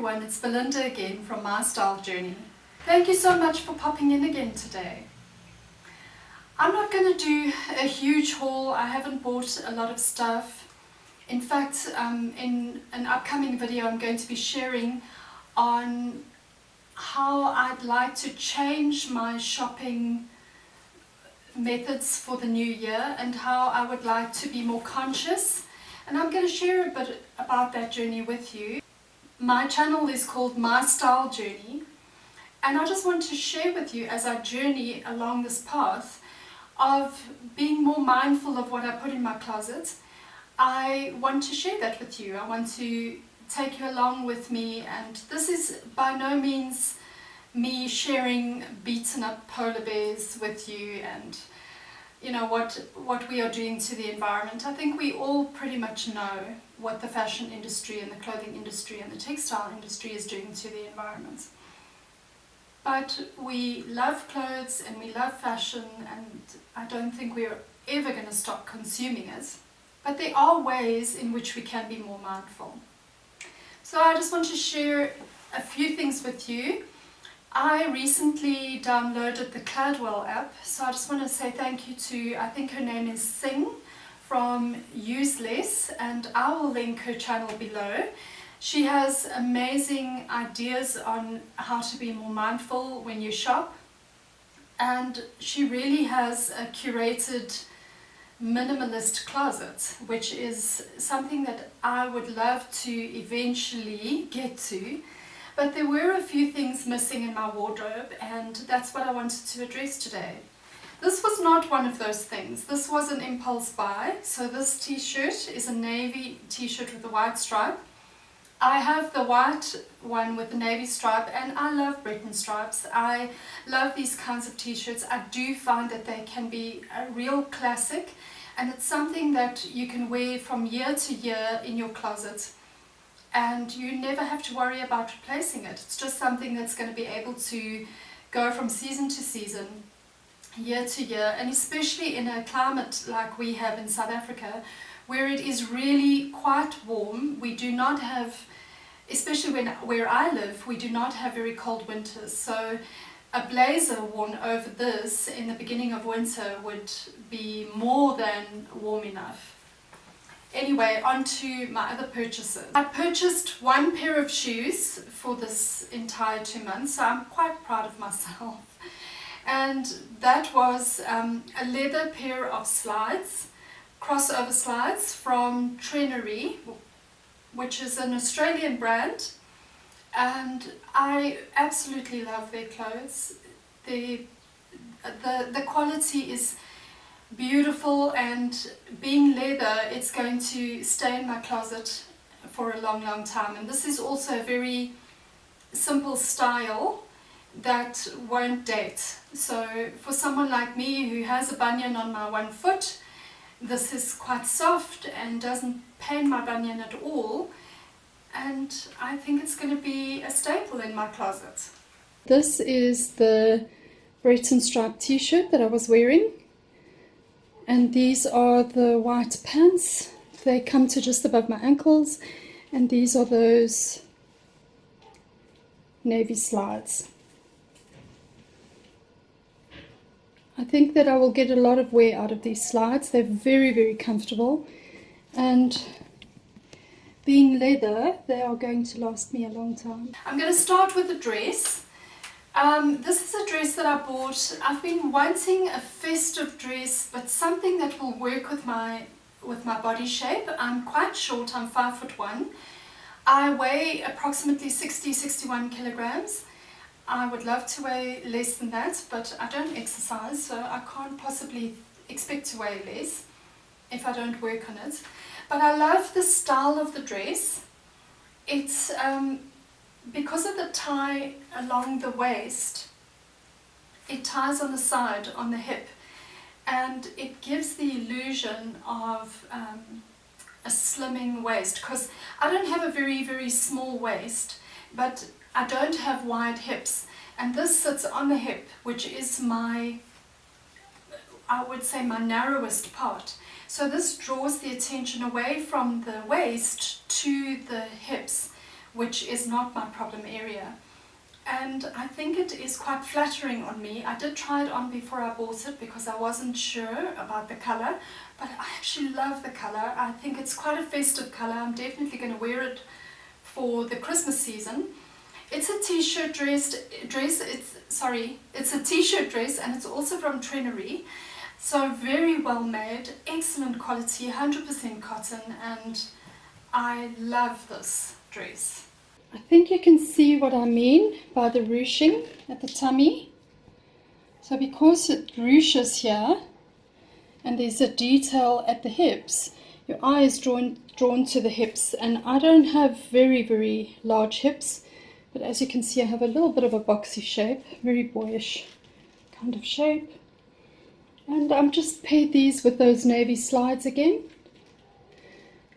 everyone, it's Belinda again from My Style Journey. Thank you so much for popping in again today. I'm not going to do a huge haul. I haven't bought a lot of stuff. In fact, in an upcoming video I'm going to be sharing on how I'd like to change my shopping methods for the new year and how I would like to be more conscious, and I'm going to share a bit about that journey with you. My channel is called My Style Journey, and I just want to share with you as I journey along this path of being more mindful of what I put in my closet. I want to share that with you. I want to take you along with me, and this is by no means me sharing beaten up polar bears with you and you know what we are doing to the environment. I think we all pretty much know what the fashion industry and the clothing industry and the textile industry is doing to the environment. But we love clothes and we love fashion, and I don't think we're ever going to stop consuming it. But there are ways in which we can be more mindful. So I just want to share a few things with you. I recently downloaded the Cladwell app, so I just want to say thank you to, I think her name is Singh from Use Less, and I will link her channel below. She has amazing ideas on how to be more mindful when you shop, and she really has a curated minimalist closet, which is something that I would love to eventually get to. But there were a few things missing in my wardrobe, and that's what I wanted to address today. This was not one of those things. This was an impulse buy. So this t-shirt is a navy t-shirt with a white stripe. I have the white one with the navy stripe, and I love Breton stripes. I love these kinds of t-shirts. I do find that they can be a real classic, and it's something that you can wear from year to year in your closet, and you never have to worry about replacing it. It's just something that's going to be able to go from season to season, year to year, and especially in a climate like we have in South Africa, where it is really quite warm. We do not have, especially where I live, we do not have very cold winters. So a blazer worn over this in the beginning of winter would be more than warm enough. Anyway, on to my other purchases. I purchased one pair of shoes for this entire 2 months, so I'm quite proud of myself. And that was a leather pair of slides, crossover slides from Trenery, which is an Australian brand, and I absolutely love their clothes. The quality is beautiful, and being leather, it's going to stay in my closet for a long time. And this is also a very simple style that won't date. So for someone like me who has a bunion on my one foot, this is quite soft and doesn't pain my bunion at all, and I think it's going to be a staple in my closet. This is the Breton stripe t-shirt that I was wearing, and these are the white pants. They come to just above my ankles, and these are those navy slides. I think that I will get a lot of wear out of these slides. They're very comfortable, and being leather, they are going to last me a long time. I'm going to start with the dress. This is a dress that I bought. I've been wanting a festive dress, but something that will work with my body shape. I'm quite short, I'm 5'1". I weigh approximately 61 kilograms. I would love to weigh less than that, but I don't exercise, so I can't possibly expect to weigh less if I don't work on it. But I love the style of the dress. It's because of the tie along the waist. It ties on the side, on the hip, and it gives the illusion of a slimming waist, because I don't have a very small waist, but I don't have wide hips, and this sits on the hip, which is my, I would say, my narrowest part. So this draws the attention away from the waist to the hips, which is not my problem area. And I think it is quite flattering on me. I did try it on before I bought it because I wasn't sure about the colour, but I actually love the colour. I think it's quite a festive colour. I'm definitely going to wear it for the Christmas season. It's a t-shirt dress. It's a t-shirt dress, and it's also from Trenery. So very well made, excellent quality, 100% cotton, and I love this dress. I think you can see what I mean by the ruching at the tummy. So because it ruches here and there's a detail at the hips, your eye is drawn to the hips, and I don't have very large hips, but as you can see I have a little bit of a boxy shape, very boyish kind of shape. And I'm just paired these with those navy slides again,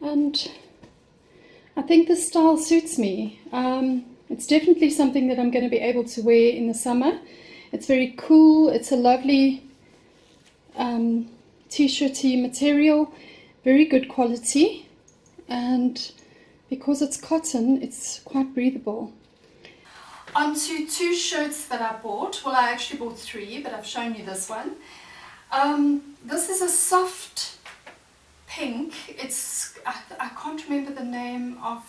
and I think this style suits me. It's definitely something that I'm going to be able to wear in the summer. It's very cool. It's a lovely t-shirty material, very good quality, and because it's cotton, it's quite breathable. Onto two shirts that I bought. Well, I actually bought three, but I've shown you this one. This is a soft pink. I can't remember the name of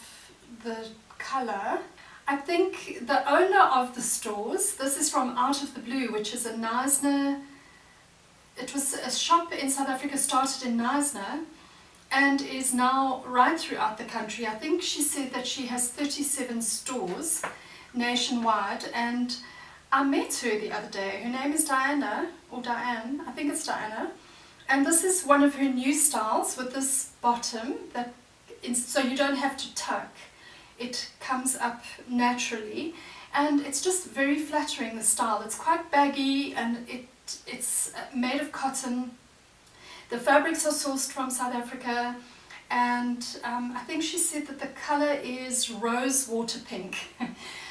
the colour. I think the owner of the stores, this is from Out of the Blue, which is a Knysna. It was a shop in South Africa, started in Knysna and is now right throughout the country. I think she said that she has 37 stores nationwide, and I met her the other day. Her name is Diana, or Diane, I think it's Diana. And this is one of her new styles with this bottom, so you don't have to tuck. It comes up naturally, and it's just very flattering, the style. It's quite baggy, and it's made of cotton. The fabrics are sourced from South Africa, and I think she said that the colour is rose water pink.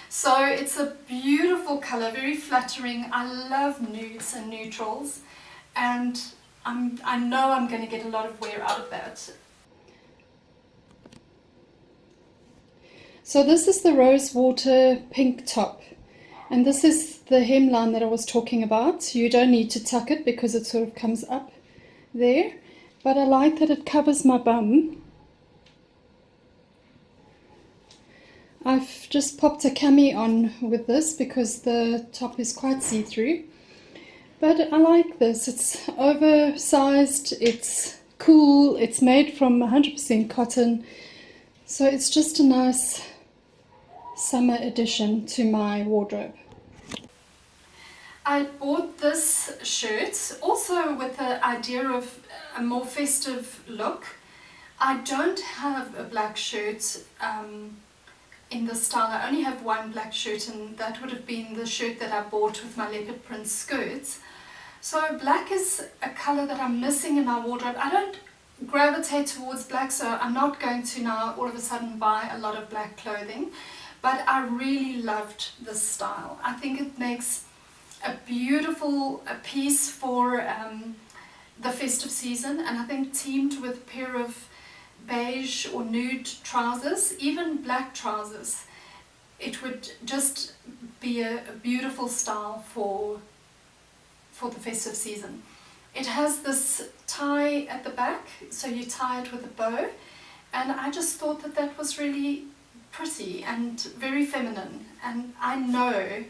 So it's a beautiful colour, very flattering. I love nudes and neutrals, and I know I'm going to get a lot of wear out of that. So this is the rose water pink top, and this is the hemline that I was talking about. You don't need to tuck it because it sort of comes up there, but I like that it covers my bum. I've just popped a cami on with this because the top is quite see-through, but I like this. It's oversized, it's cool, it's made from 100% cotton, so it's just a nice summer addition to my wardrobe. I bought this shirt also with the idea of a more festive look. I don't have a black shirt in this style. I only have one black shirt, and that would have been the shirt that I bought with my leopard print skirts. So black is a colour that I'm missing in my wardrobe. I don't gravitate towards black, so I'm not going to now all of a sudden buy a lot of black clothing, but I really loved this style. I think it makes a beautiful piece for the festive season, and I think teamed with a pair of beige or nude trousers, even black trousers, it would just be a beautiful style for the festive season. It has this tie at the back, so you tie it with a bow, and I just thought that that was really pretty and very feminine. And I know,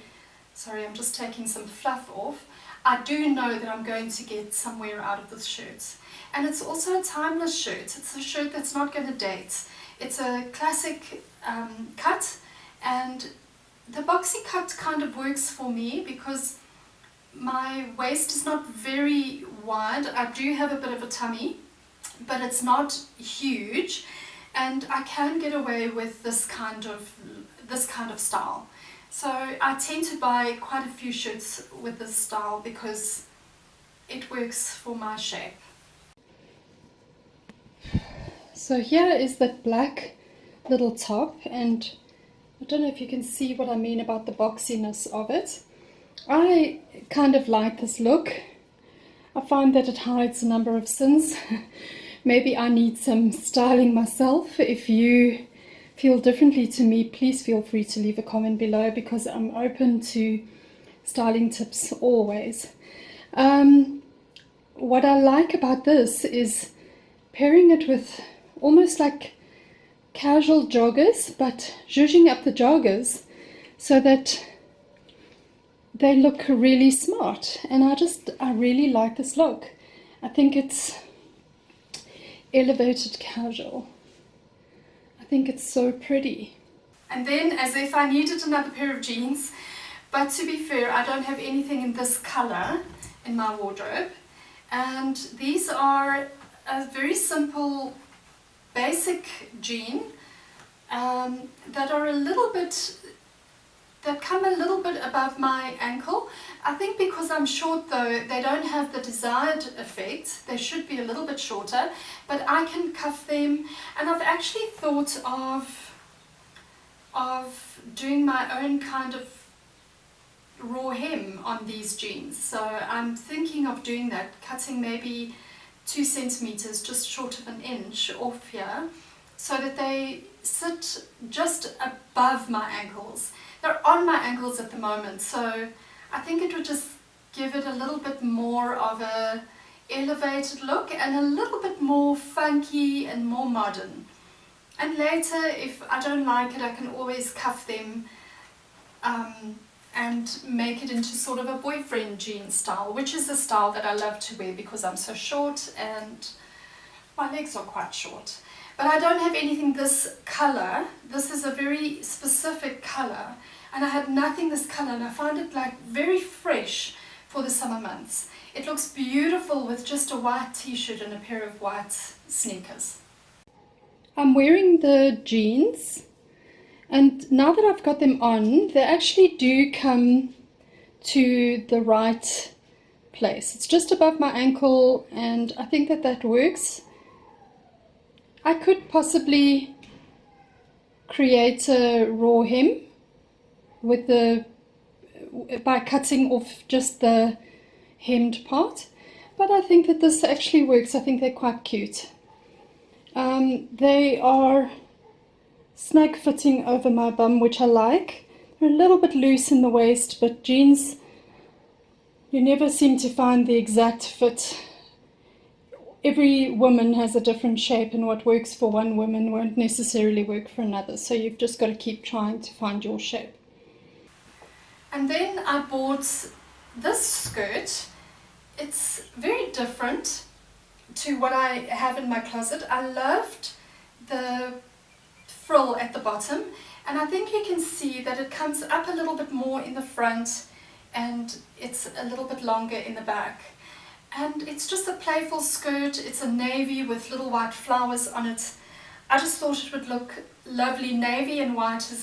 sorry, I'm just taking some fluff off, I do know that I'm going to get some wear out of this shirt. And it's also a timeless shirt. It's a shirt that's not going to date. It's a classic cut, and the boxy cut kind of works for me because my waist is not very wide. I do have a bit of a tummy, but it's not huge, and I can get away with this kind of style. So I tend to buy quite a few shirts with this style because it works for my shape. So here is that black little top, and I don't know if you can see what I mean about the boxiness of it. I kind of like this look. I find that it hides a number of sins. Maybe I need some styling myself. If you feel differently to me, please feel free to leave a comment below, because I'm open to styling tips always. What I like about this is pairing it with almost like casual joggers, but zhuzhing up the joggers so that they look really smart. And I really like this look. I think it's elevated casual. I think it's so pretty. And then, as if I needed another pair of jeans, but to be fair, I don't have anything in this color in my wardrobe. And these are a very simple, basic jean that are that come a little bit above my ankle. I think because I'm short though, they don't have the desired effect. They should be a little bit shorter, but I can cuff them. And I've actually thought of doing my own kind of raw hem on these jeans. So I'm thinking of doing that, cutting maybe 2 centimeters, just short of an inch off here, so that they sit just above my ankles. They're on my ankles at the moment, so I think it would just give it a little bit more of a elevated look and a little bit more funky and more modern. And later, if I don't like it, I can always cuff them and make it into sort of a boyfriend jean style, which is the style that I love to wear because I'm so short and my legs are quite short. But I don't have anything this color. This is a very specific color, and I had nothing this color, and I found it like very fresh for the summer months. It looks beautiful with just a white t-shirt and a pair of white sneakers. I'm wearing the jeans, and now that I've got them on, they actually do come to the right place. It's just above my ankle, and I think that works. I could possibly create a raw hem by cutting off just the hemmed part, but I think that this actually works. I think they're quite cute. They are snug fitting over my bum, which I like. They're a little bit loose in the waist, but jeans, you never seem to find the exact fit. Every woman has a different shape, and what works for one woman won't necessarily work for another, so you've just got to keep trying to find your shape. And then I bought this skirt. It's very different to what I have in my closet. I loved the frill at the bottom, and I think you can see that it comes up a little bit more in the front and it's a little bit longer in the back. And it's just a playful skirt. It's a navy with little white flowers on it. I just thought it would look lovely. Navy and white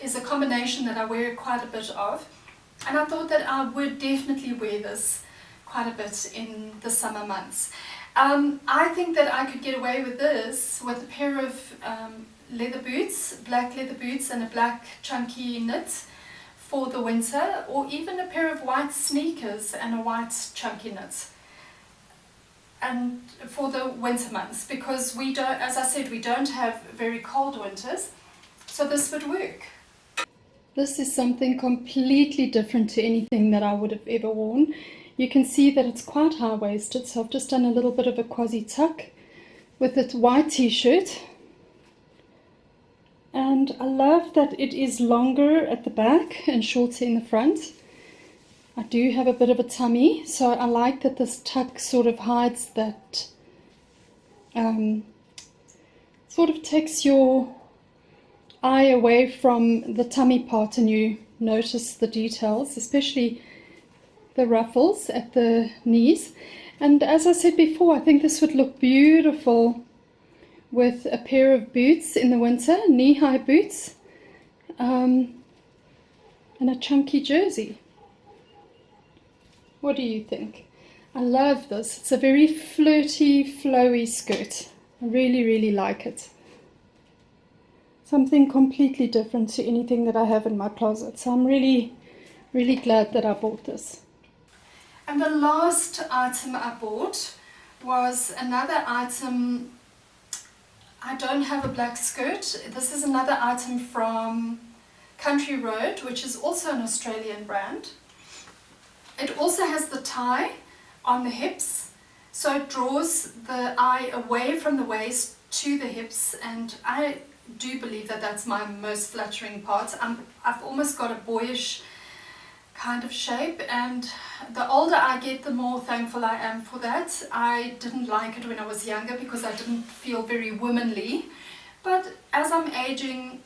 is a combination that I wear quite a bit of, and I thought that I would definitely wear this quite a bit in the summer months. I think that I could get away with this with a pair of leather boots, black leather boots, and a black chunky knit for the winter, or even a pair of white sneakers and a white chunky knit, and for the winter months, because we don't, as I said, we don't have very cold winters, so this would work. This is something completely different to anything that I would have ever worn. You can see that it's quite high-waisted, so I've just done a little bit of a quasi tuck with its white t-shirt. And I love that it is longer at the back and shorter in the front. I do have a bit of a tummy, so I like that this tuck sort of hides that, sort of takes your eye away from the tummy part, and you notice the details, especially the ruffles at the knees. And as I said before, I think this would look beautiful with a pair of boots in the winter, knee-high boots, and a chunky jersey. What do you think? I love this. It's a very flirty, flowy skirt. I really, really like it. Something completely different to anything that I have in my closet. So I'm really, really glad that I bought this. And the last item I bought was another item I don't have a black skirt. This is another item from Country Road, which is also an Australian brand. It also has the tie on the hips, so it draws the eye away from the waist to the hips, and I do believe that that's my most flattering part. I've almost got a boyish kind of shape, and the older I get, the more thankful I am for that. I didn't like it when I was younger because I didn't feel very womanly, but as I'm aging,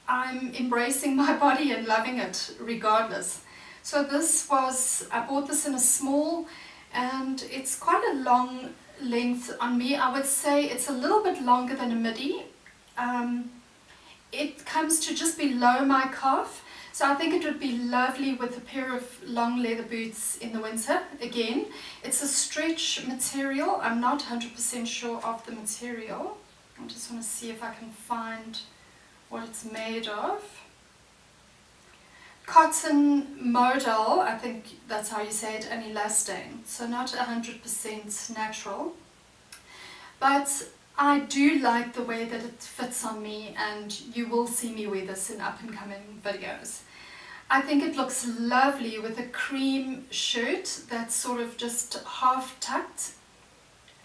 I'm embracing my body and loving it regardless. So I bought this in a small, and it's quite a long length on me. I would say it's a little bit longer than a midi. It comes to just below my calf, so I think it would be lovely with a pair of long leather boots in the winter. Again, it's a stretch material. I'm not 100% sure of the material. I just want to see if I can find what it's made of. Cotton modal, I think that's how you say it, and elastane, so not 100% natural. But I do like the way that it fits on me, and you will see me wear this in up and coming videos. I think it looks lovely with a cream shirt that's sort of just half tucked,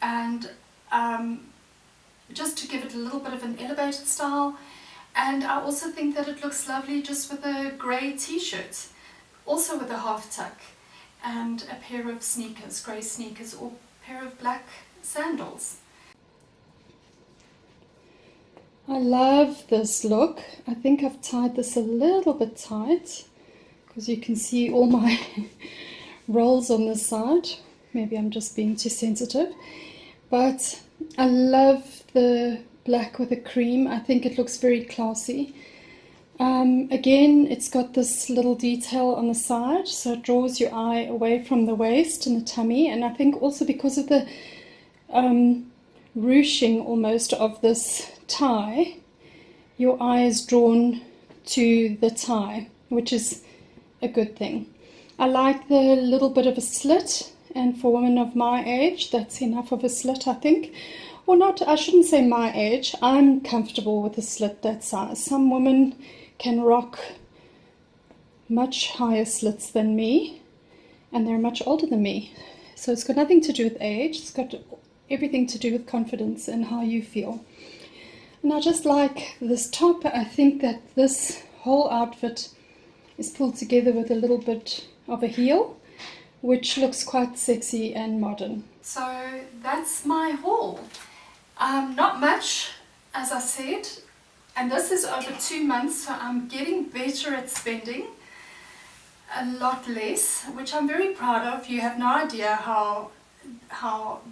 and just to give it a little bit of an elevated style. And I also think that it looks lovely just with a grey t-shirt, also with a half tuck, and a pair of sneakers, grey sneakers, or a pair of black sandals. I love this look. I think I've tied this a little bit tight because you can see all my rolls on this side. Maybe I'm just being too sensitive, but I love the black with a cream. I think it looks very classy. Again, it's got this little detail on the side, so it draws your eye away from the waist and the tummy, and I think also because of the ruching almost of this tie, your eye is drawn to the tie, which is a good thing. I like the little bit of a slit, and for women of my age, that's enough of a slit, I think. Or not, I shouldn't say my age. I'm comfortable with a slit that size. Some women can rock much higher slits than me, and they're much older than me. So it's got nothing to do with age. It's got everything to do with confidence and how you feel. And I just like this top. I think that this whole outfit is pulled together with a little bit of a heel, which looks quite sexy and modern. So that's my haul. Not much, as I said, and this is over 2 months, so I'm getting better at spending a lot less, which I'm very proud of. You have no idea how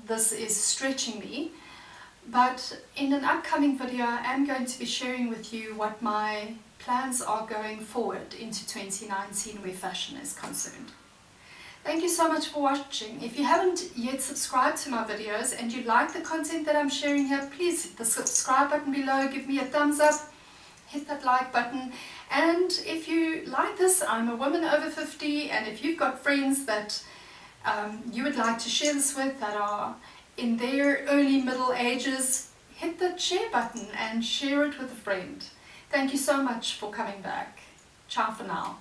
this is stretching me, but in an upcoming video I am going to be sharing with you what my plans are going forward into 2019 where fashion is concerned. Thank you so much for watching. If you haven't yet subscribed to my videos and you like the content that I'm sharing here, please hit the subscribe button below, give me a thumbs up, hit that like button. And if you like this, I'm a woman over 50, and if you've got friends that you would like to share this with that are in their early middle ages, hit the share button and share it with a friend. Thank you so much for coming back. Ciao for now.